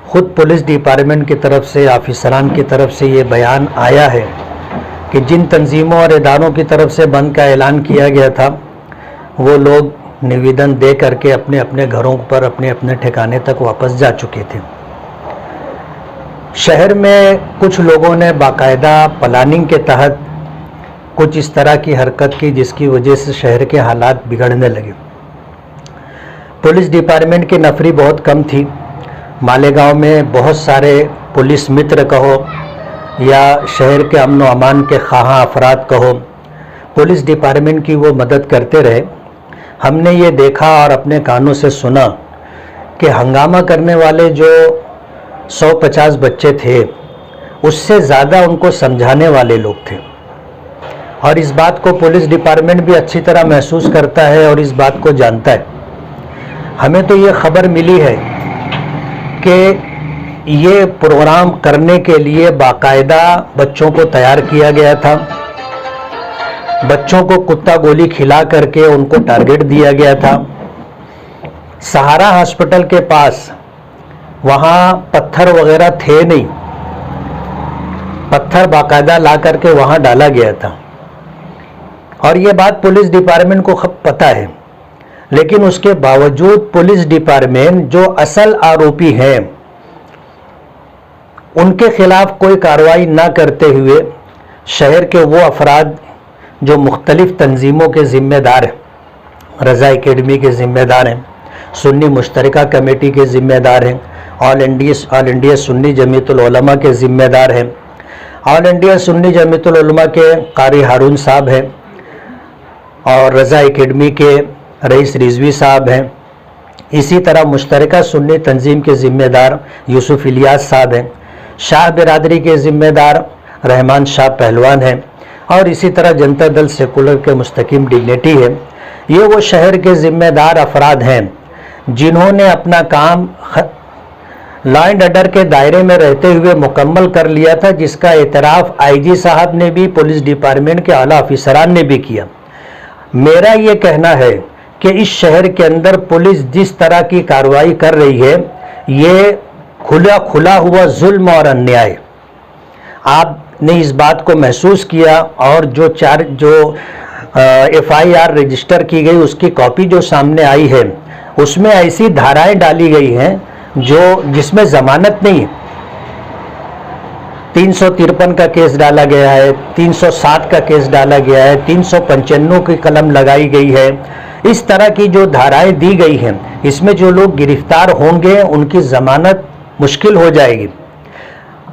خود police department کی طرف سے آفیسران کی طرف سے یہ بیان آیا ہے کہ جن تنظیموں اور اداروں کی طرف سے بند کا اعلان کیا گیا تھا وہ لوگ نویدن دے کر کے اپنے اپنے گھروں پر اپنے اپنے ٹھکانے تک واپس جا چکے تھے۔ شہر میں کچھ لوگوں نے باقاعدہ پلاننگ کے تحت کچھ اس طرح کی حرکت کی جس کی وجہ سے شہر کے حالات بگڑنے لگے۔ پولیس ڈپارٹمنٹ کی نفری بہت کم تھی۔ مالیگاؤں میں بہت سارے پولیس متر کہو یا شہر کے امن و امان کے خواہاں افراد کہو، پولیس ڈپارٹمنٹ کی وہ مدد کرتے رہے۔ ہم نے یہ دیکھا اور اپنے کانوں سے سنا کہ ہنگامہ کرنے والے جو 150 بچے تھے اس سے زیادہ ان کو سمجھانے والے لوگ تھے، اور اس بات کو پولیس ڈپارٹمنٹ بھی اچھی طرح محسوس کرتا ہے اور اس بات کو جانتا ہے۔ ہمیں تو یہ خبر ملی ہے کہ یہ پروگرام کرنے کے لیے باقاعدہ بچوں کو تیار کیا گیا تھا، بچوں کو کتا گولی کھلا کر کے ان کو ٹارگٹ دیا گیا تھا۔ سہارا ہاسپٹل کے پاس وہاں پتھر وغیرہ تھے نہیں، پتھر باقاعدہ لا کر کے وہاں ڈالا گیا تھا، اور یہ بات پولیس ڈپارٹمنٹ کو پتہ ہے، لیکن اس کے باوجود پولیس ڈپارٹمنٹ جو اصل آروپی ہیں ان کے خلاف کوئی کارروائی نہ کرتے ہوئے شہر کے وہ افراد جو مختلف تنظیموں کے ذمہ دار ہیں، رضا اکیڈمی کے ذمہ دار ہیں، سنی مشترکہ کمیٹی کے ذمہ دار ہیں، آل انڈیا سنی جمعیت العلماء کے ذمہ دار ہیں، آل انڈیا سنی جمعیت العلماء کے قاری ہارون صاحب ہیں، اور رضا اکیڈمی کے رئیس رضوی صاحب ہیں، اسی طرح مشترکہ سنی تنظیم کے ذمہ دار یوسف الیاس صاحب ہیں، شاہ برادری کے ذمہ دار رحمان شاہ پہلوان ہیں، اور اسی طرح جنتا دل سیکولر کے مستقیم ڈگنیٹی ہے۔ یہ وہ شہر کے ذمہ دار افراد ہیں جنہوں نے اپنا کام لا اینڈ آرڈر کے دائرے میں رہتے ہوئے مکمل کر لیا تھا، جس کا اعتراف آئی جی صاحب نے بھی، پولیس ڈپارٹمنٹ کے اعلیٰ افسران نے بھی کیا۔ میرا یہ کہنا ہے کہ اس شہر کے اندر پولیس جس طرح کی کارروائی کر رہی ہے یہ کھلا ہوا ظلم اور انیائے۔ آپ نے اس بات کو محسوس کیا، اور جو ایف آئی آر رجسٹر کی گئی اس کی کاپی جو سامنے آئی ہے اس میں ایسی دھارائیں ڈالی گئی ہیں جس میں ضمانت نہیں ہے۔ 353 کا کیس ڈالا گیا ہے، 307 کا کیس ڈالا گیا ہے، 395 کی قلم لگائی گئی ہے۔ اس طرح کی جو دھارائیں دی گئی ہیں اس میں جو لوگ گرفتار ہوں گے ان کی ضمانت مشکل ہو جائے گی۔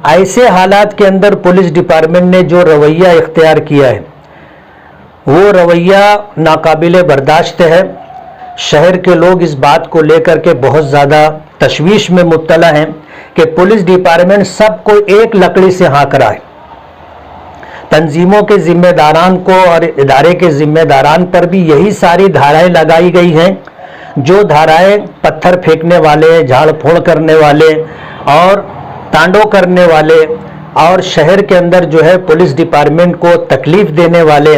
ایسے حالات کے اندر پولیس ڈپارٹمنٹ نے جو رویہ اختیار کیا ہے وہ رویہ ناقابل برداشت ہے۔ شہر کے لوگ اس بات کو لے کر کے بہت زیادہ تشویش میں مبتلا ہیں کہ پولیس ڈپارٹمنٹ سب کو ایک لکڑی سے ہانک رہا ہے۔ تنظیموں کے ذمہ داران کو اور ادارے کے ذمہ داران پر بھی یہی ساری دھارائیں لگائی گئی ہیں، جو دھارائیں پتھر پھینکنے والے، جھاڑ پھوڑ کرنے والے اور تانڈو کرنے والے اور شہر کے اندر جو ہے پولیس ڈپارٹمنٹ کو تکلیف دینے والے،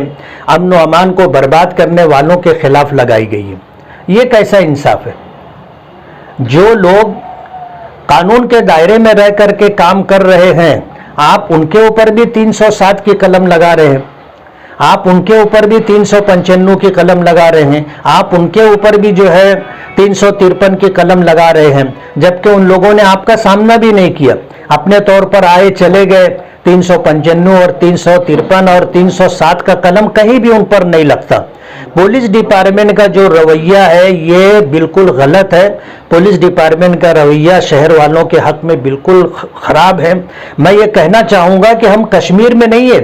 امن و امان کو برباد کرنے والوں کے خلاف لگائی گئی ہے۔ یہ کیسا انصاف ہے؟ جو لوگ قانون کے دائرے میں رہ کر کے کام کر رہے ہیں آپ ان کے اوپر بھی 307 کی قلم لگا رہے ہیں، آپ ان کے اوپر بھی 395 کی قلم لگا رہے ہیں، آپ ان کے اوپر بھی جو ہے 353 کی قلم لگا رہے ہیں، جبکہ ان لوگوں نے آپ کا سامنا بھی نہیں کیا، اپنے طور پر آئے چلے گئے۔ 395 اور 353 اور 307 کا قلم کہیں بھی ان پر نہیں لگتا۔ پولیس ڈپارٹمنٹ کا جو رویہ ہے یہ بالکل غلط ہے۔ پولیس ڈپارٹمنٹ کا رویہ شہر والوں کے حق میں بالکل خراب ہے۔ میں یہ کہنا چاہوں گا کہ ہم کشمیر میں نہیں ہے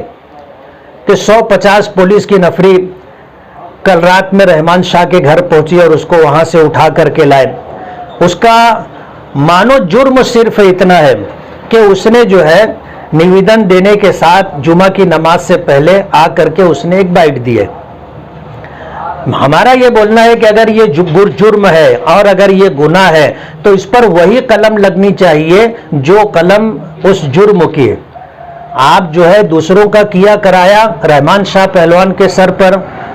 کہ 150 پولیس کی نفری کل رات میں رحمان شاہ کے گھر پہنچی اور اس کو وہاں سے اٹھا کر کے لائے۔ اس کا مانو جرم صرف اتنا ہے کہ اس نے جو ہے نویدن دینے کے ساتھ جمعہ کی نماز سے پہلے آ کر کے اس نے ایک بائٹ دی ہے۔ ہمارا یہ بولنا ہے کہ اگر یہ جرم ہے اور اگر یہ گناہ ہے تو اس پر وہی قلم لگنی چاہیے جو قلم اس جرم کی ہے۔ آپ جو ہے دوسروں کا کیا کرایا رحمان شاہ پہلوان کے سر پر